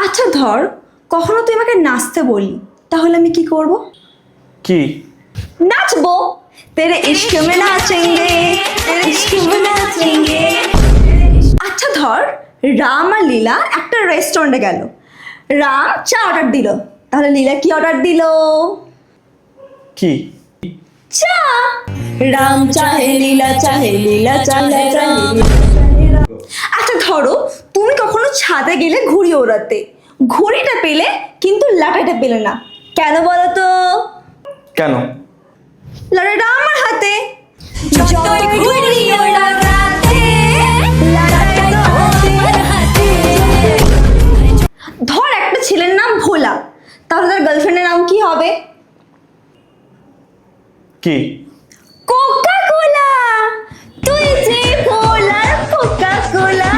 আচ্ছা ধর কখনো তুই আমাকে নাচতে বললি, তাহলে আমি কি করব? কি? নাচবো। তেরে ইश्क में नाचेंगे, तेरे इश्क में नाचेंगे। আচ্ছা ধর রাম আর লীলা একটা রেস্টুরেন্টে গেল, রাম চা অর্ডার দিল, তাহলে লীলা কি অর্ডার দিল? কি? চা। রাম চাহে লীলা চাহে, লীলা চাহে রাম। আচ্ছা ধরো তুমি কখনো ছাদে গেলে ঘুড়ি ওড়াতে, ঘুড়িটা পেলে কিন্তু লাটাটা পেলে না, কেন বলো তো? কেন? লাটাটা আমার হাতে। যতই ঘুড়ি ওড়াতে, লাটাটা তো আমার হাতে। ধর একটা ছেলের নাম ভোলা, তাহলে তার গার্লফ্রেন্ডের নাম কি হবে? কি? Coca Cola. তুই যে ভোলার কোকা কোলা।